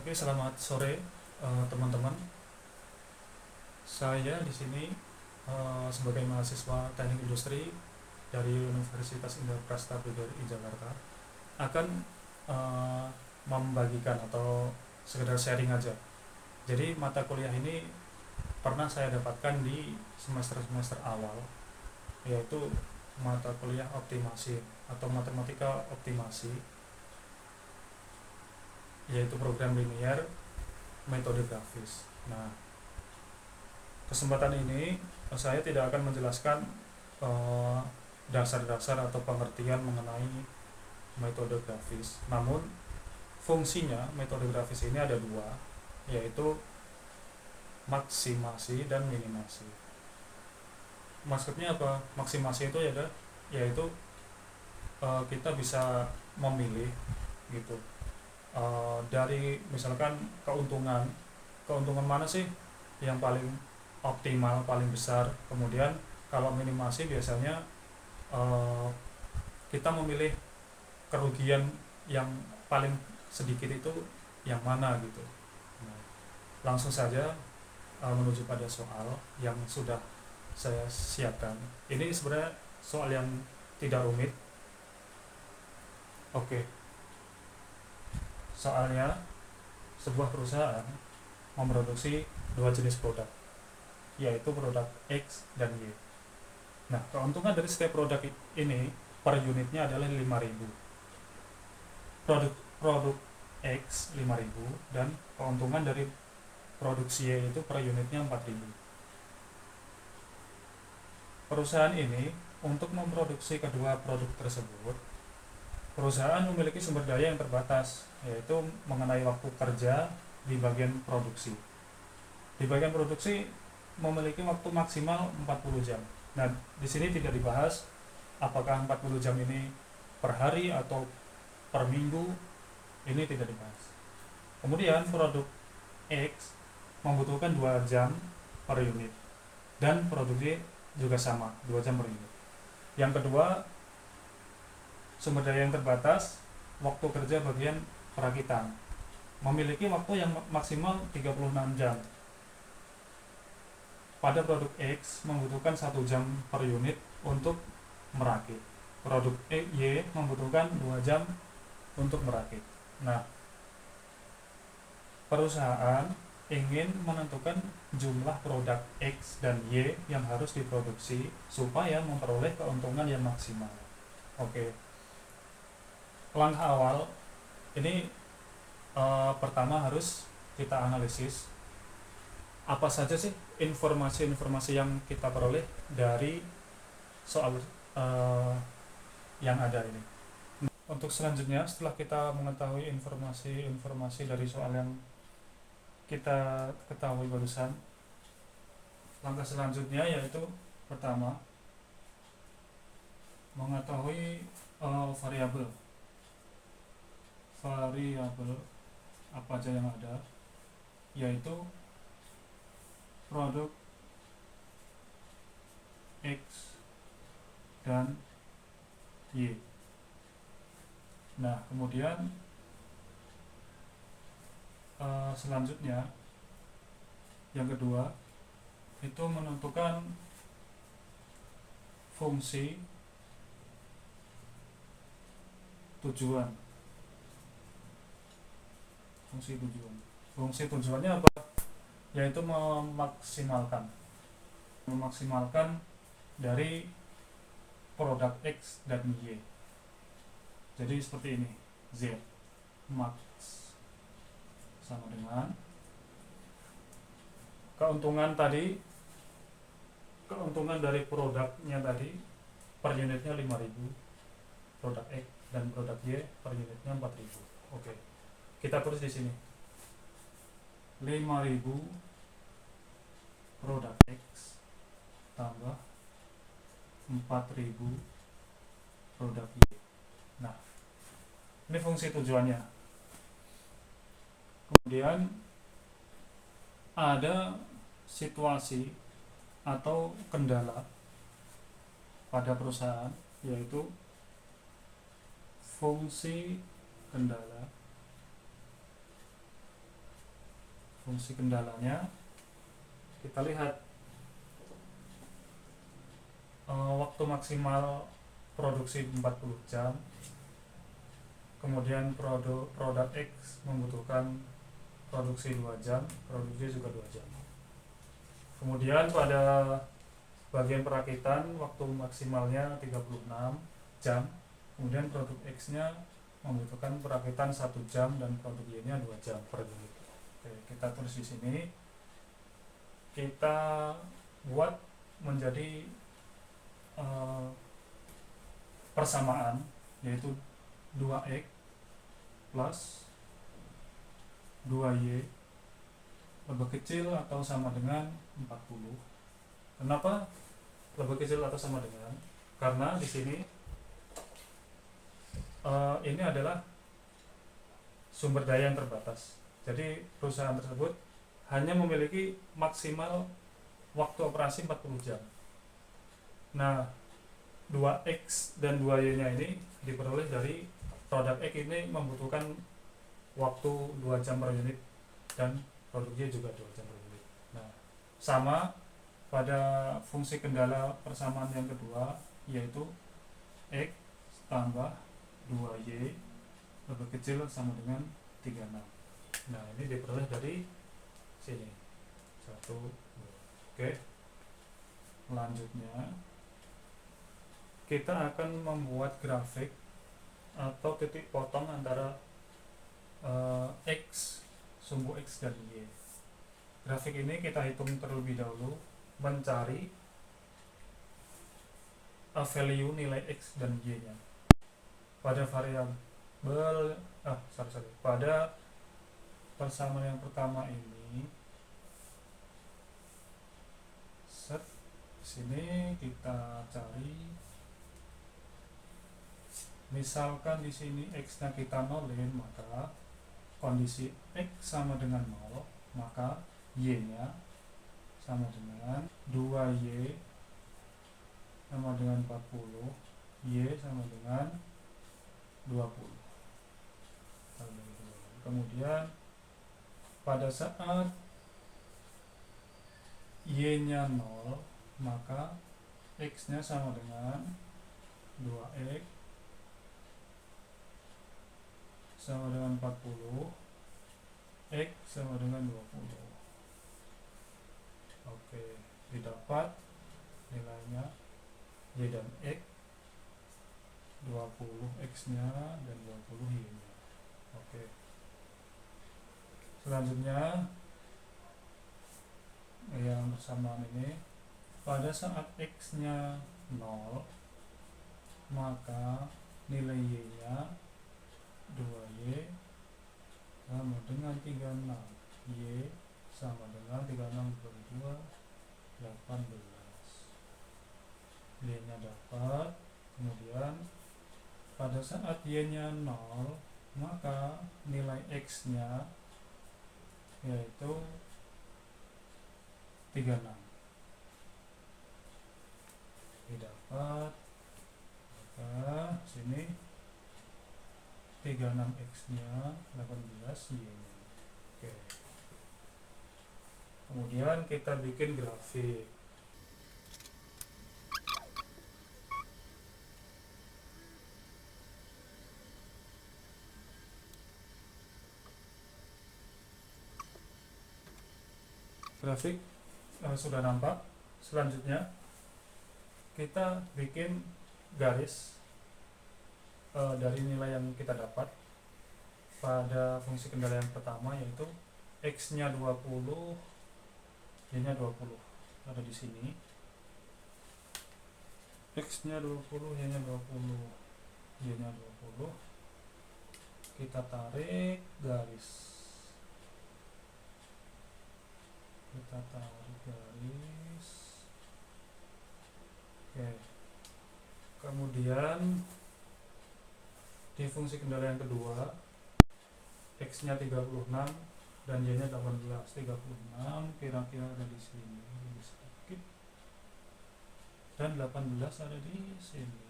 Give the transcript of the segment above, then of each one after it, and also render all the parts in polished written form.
Oke, selamat sore teman-teman. Saya di sini sebagai mahasiswa Teknik Industri dari Universitas Indonesia PGRI Jakarta akan eh, membagikan atau sekedar sharing aja. Jadi mata kuliah ini pernah saya dapatkan di semester-semester awal, yaitu mata kuliah optimasi atau matematika optimasi, yaitu program linear metode grafis. Nah, kesempatan ini saya tidak akan menjelaskan eh, dasar-dasar atau pengertian mengenai metode grafis. Namun fungsinya metode grafis ini ada dua, yaitu maksimasi dan minimasi. Maksudnya apa? Maksimasi itu yaitu kita bisa memilih gitu, dari misalkan keuntungan keuntungan mana sih yang paling optimal, paling besar. Kemudian kalau minimasi biasanya eh, kita memilih kerugian yang paling sedikit itu yang mana gitu. Nah, langsung saja menuju pada soal yang sudah saya siapkan. Ini sebenarnya soal yang tidak rumit. Oke, soalnya sebuah perusahaan memproduksi dua jenis produk, yaitu produk X dan Y. Nah, keuntungan dari setiap produk ini per unitnya adalah 5.000. Produk produk X 5.000 dan keuntungan dari produksi Y itu per unitnya 4.000. Perusahaan ini untuk memproduksi kedua produk tersebut, perusahaan memiliki sumber daya yang terbatas, yaitu mengenai waktu kerja di bagian produksi. Di bagian produksi memiliki waktu maksimal 40 jam. Nah, di sini tidak dibahas apakah 40 jam ini per hari atau per minggu, ini tidak dibahas. Kemudian produk X membutuhkan 2 jam per unit dan produksi juga sama, 2 jam per unit. Yang kedua, sumber daya yang terbatas, waktu kerja bagian perakitan memiliki waktu yang maksimal 36 jam. Pada produk X membutuhkan 1 jam per unit untuk merakit. Produk Y membutuhkan 2 jam untuk merakit. Nah, perusahaan ingin menentukan jumlah produk X dan Y yang harus diproduksi supaya memperoleh keuntungan yang maksimal. Oke, langkah awal ini pertama harus kita analisis apa saja sih informasi-informasi yang kita peroleh dari soal uh, yang ada ini. Untuk selanjutnya, setelah kita mengetahui informasi-informasi dari soal yang kita ketahui barusan, langkah selanjutnya yaitu pertama mengetahui variabel apa aja yang ada, yaitu produk X dan Y. Nah, kemudian selanjutnya yang kedua itu menentukan fungsi tujuan. Fungsi tujuannya apa? Yaitu memaksimalkan dari produk X dan Y. Jadi seperti ini, Z max sama dengan keuntungan dari produknya tadi per unitnya 5.000 produk X, dan produk Y per unitnya 4.000. Oke, kita tulis di sini 5.000 produk X tambah 4.000 produk Y. Nah, ini fungsi tujuannya. Kemudian ada situasi atau kendala pada perusahaan, yaitu fungsi kendala fungsi kendalanya kita lihat waktu maksimal produksi 40 jam, kemudian produk X membutuhkan produksi 2 jam, produksi juga 2 jam. Kemudian pada bagian perakitan waktu maksimalnya 36 jam, kemudian produk X nya membutuhkan perakitan 1 jam dan produk Y nya 2 jam per unit. Oke, kita tulis di sini, kita buat menjadi persamaan, yaitu 2X plus 2Y lebih kecil atau sama dengan 40. Kenapa lebih kecil atau sama dengan? Karena di sini ini adalah sumber daya yang terbatas. Jadi perusahaan tersebut hanya memiliki maksimal waktu operasi 40 jam. Nah, 2X dan 2Y nya ini diperoleh dari produk X ini membutuhkan waktu 2 jam per unit dan produk Y juga 2 jam per unit. Nah, sama pada fungsi kendala persamaan yang kedua, yaitu X tambah 2Y lebih kecil sama dengan 36. Nah, ini diperoleh dari sini 1, 2. Oke, selanjutnya kita akan membuat grafik atau titik potong antara X, sumbu X dan Y. Grafik ini kita hitung terlebih dahulu, mencari value nilai X dan Y nya pada variabel pada persamaan yang pertama ini. Set sini kita cari, misalkan di sini X nya kita nolin, maka kondisi X sama dengan 0, maka Y nya sama dengan 2Y sama dengan 40, Y sama dengan 20. Kemudian pada saat Y nya 0, maka X nya sama dengan 2X sama dengan 40, X sama dengan 20. Oke, didapat nilainya Y dan X, 20 X nya dan 20 Y nya. Oke, selanjutnya yang persamaan ini, pada saat X nya 0, maka nilai Y nya 2Y sama dengan 36, Y sama dengan 36 per 2, 18. Y nya dapat. Kemudian pada saat Y nya 0, maka nilai X nya yaitu 36 didapat. Maka sini 36X nya 18, Y nya. Oke, kemudian kita bikin grafik. Grafik sudah nampak. Selanjutnya kita bikin garis dari nilai yang kita dapat pada fungsi kendala yang pertama, yaitu X nya 20, Y nya 20. Ada di sini X nya 20, Y nya 20, Y nya 20. Kita tarik garis, oke. Kemudian di fungsi kendala yang kedua, X nya 36 dan Y nya 18. 36 kira-kira ada di sini, lebih sedikit, dan 18 ada di sini.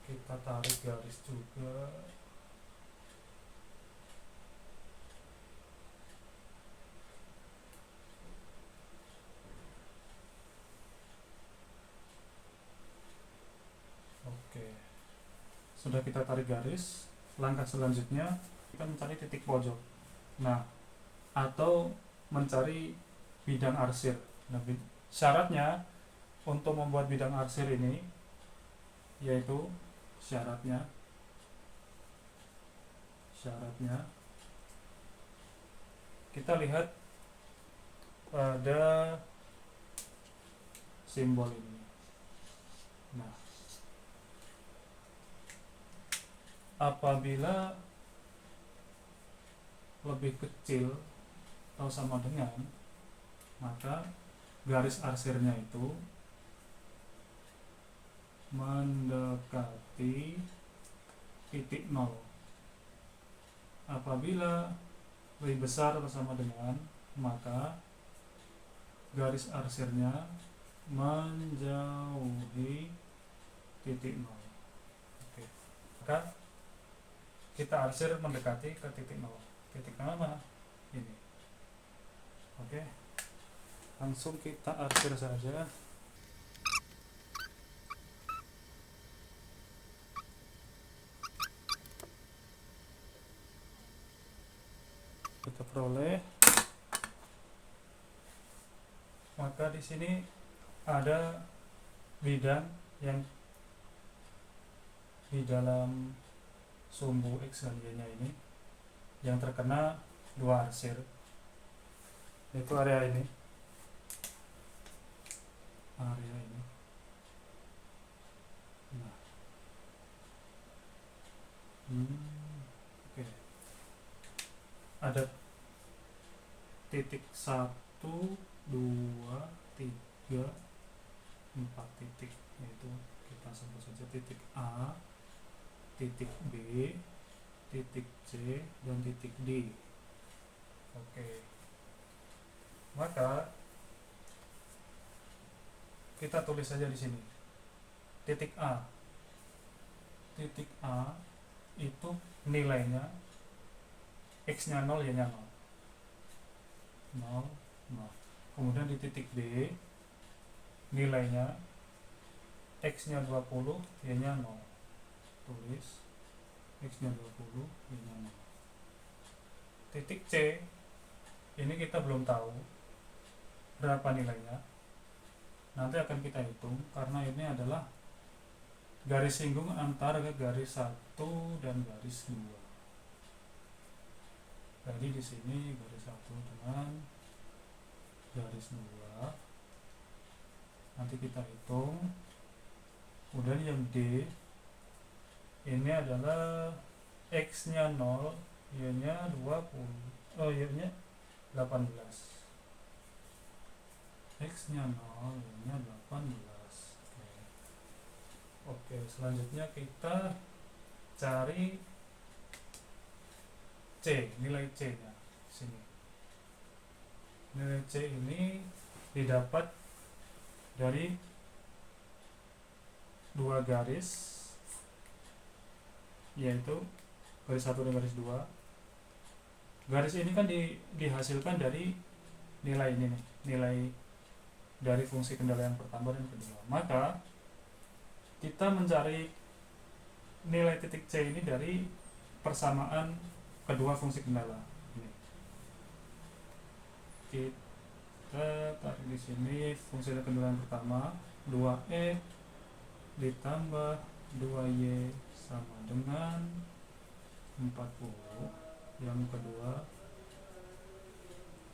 Kita tarik garis juga. sudah kita tarik garis, langkah selanjutnya kita mencari titik pojok. Nah, atau mencari bidang arsir. Nah, syaratnya untuk membuat bidang arsir ini yaitu syaratnya kita lihat pada simbol ini. Nah, apabila lebih kecil atau sama dengan, maka garis arsirnya itu mendekati titik nol. Apabila lebih besar atau sama dengan, maka garis arsirnya menjauhi titik nol. Oke. Maka kita arsir mendekati ke titik nol. Titik nol mana? Ini. Oke. Langsung kita arsir saja. Kita peroleh. Maka di sini ada bidang yang di dalam sumbu X dan Y nya ini yang terkena dua arsir, yaitu area ini. Nah, oke. Ada titik 1, 2, 3, 4 titik, yaitu kita sebut saja titik A, titik B, titik C, dan titik D. Oke. Maka kita tulis saja di sini. Titik A. Titik A itu nilainya X-nya 0, Y-nya 0. 0, 0. Kemudian di titik B nilainya X-nya 20, Y-nya 0. Tulis X-nya 20, Y-nya 0. Titik C ini kita belum tahu berapa nilainya. Nanti akan kita hitung karena ini adalah garis singgung antara garis 1 dan garis 2. Jadi di sini garis 1 dengan garis 2. Nanti kita hitung. Kemudian yang D ini adalah X-nya 0, Y-nya 20. Y-nya 18. X-nya 0, Y-nya 18. Oke, selanjutnya kita cari C, nilai C-nya sini. Nilai C ini didapat dari dua garis, yaitu garis 1 dan garis 2. Garis ini kan dihasilkan dari nilai ini nih, nilai dari fungsi kendala yang pertama dan kedua. Maka kita mencari nilai titik C ini dari persamaan kedua fungsi kendala. Ini. Kita tarik di sini fungsi kendala yang pertama 2x ditambah 2y sama dengan 40. Yang kedua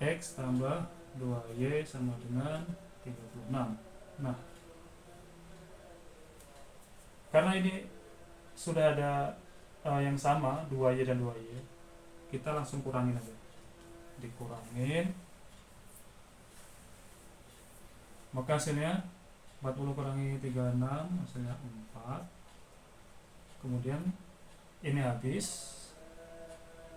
x tambah 2y sama dengan 36. Nah, karena ini sudah ada yang sama 2y dan 2y, kita langsung kurangin aja. Dikurangin, maka hasilnya 40 kurangi 36 hasilnya 4. Kemudian ini habis,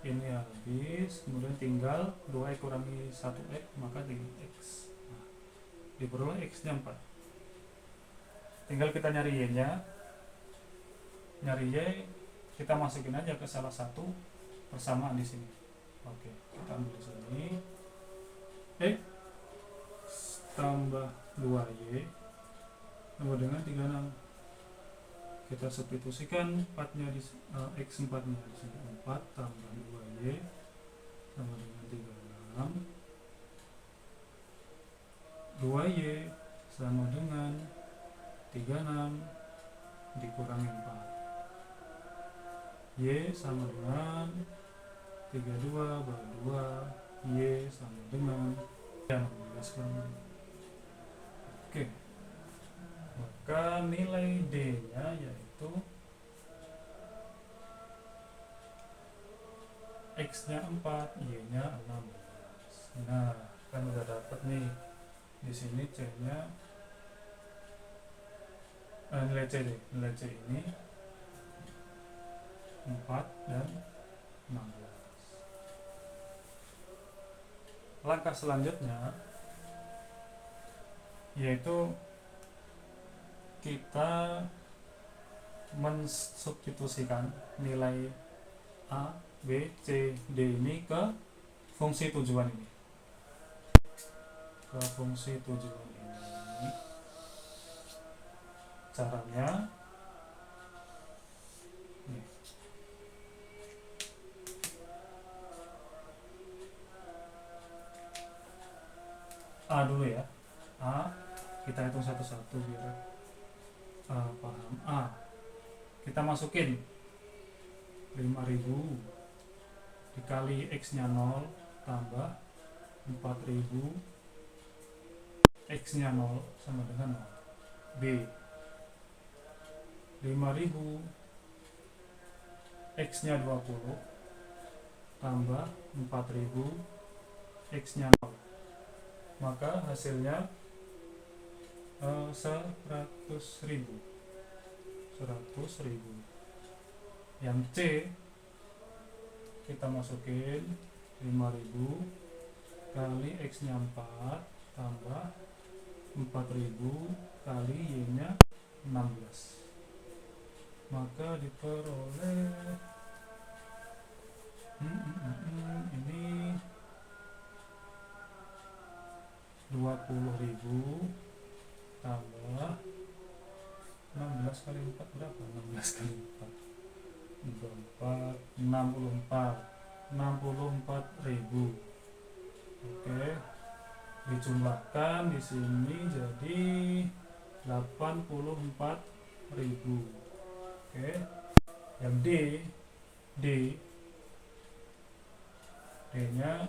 kemudian tinggal 2x kurangi 1x, maka 3x. Nah, diperoleh x nya 4. Tinggal kita nyari y nya. Nyari y, kita masukin aja ke salah satu persamaan di sini. Oke, kita ambil di sini. X tambah 2y sama dengan 36. Kita substitusikan 4-nya X4-nya di sini 4 tambah 2Y sama dengan 36. 2Y sama dengan 36 dikurangi 4. Y sama dengan 32 bagi 2. Y sama dengan 16 kan. Oke. Maka nilai D-nya yaitu X-nya 4, Y-nya 16. Nah, kan udah dapat nih. Di sini C-nya nilai C deh. Nilai C ini 4 dan 16. Langkah selanjutnya yaitu kita mensubstitusikan nilai A, B, C, D ini ke fungsi tujuan ini. Ke fungsi tujuan ini. Caranya nih. A dulu ya. A kita hitung satu-satu biar paham. A kita masukin 5.000 dikali X nya 0 tambah 4.000 X nya 0 sama dengan 0. B 5.000 X nya 20 tambah 4.000 X nya 0, maka hasilnya 100.000. Yang C kita masukin 5.000 kali X nya 4 tambah 4.000 kali Y nya 16, maka diperoleh ini 20.000 tambah 16 kali 4 berapa? 16 kali 4 64.000. Oke, dijumlahkan di sini jadi 84.000. Oke, yang D nya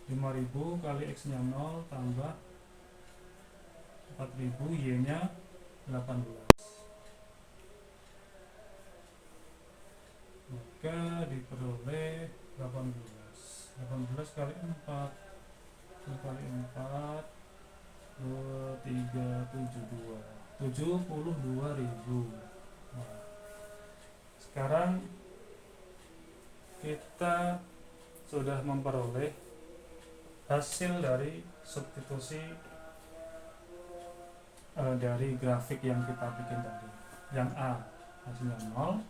5.000 kali X nya 0 tambah 4.000 Y nya 18, maka diperoleh 18 kali 4 kali 4 72.000. Nah, sekarang kita sudah memperoleh hasil dari substitusi dari grafik yang kita bikin tadi. Yang A hasilnya 0,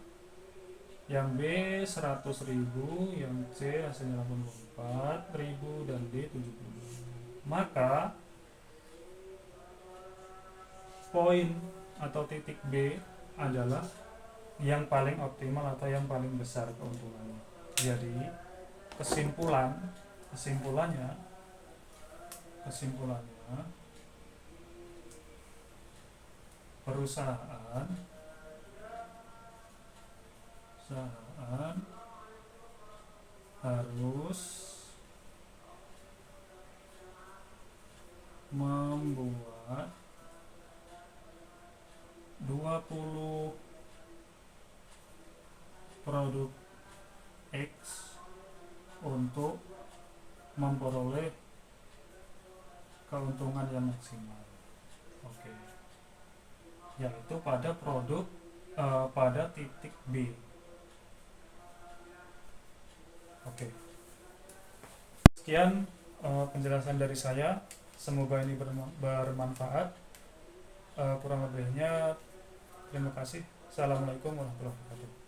yang B 100.000, yang C hasilnya 84.000, dan D 70.000. Maka poin atau titik B adalah yang paling optimal atau yang paling besar keuntungannya. Jadi kesimpulannya perusahaan harus membuat 20 produk X untuk memperoleh keuntungan yang maksimal. Oke. Yaitu pada pada titik B. Oke. Sekian penjelasan dari saya. Semoga ini bermanfaat. Kurang lebihnya terima kasih. Assalamualaikum warahmatullahi wabarakatuh.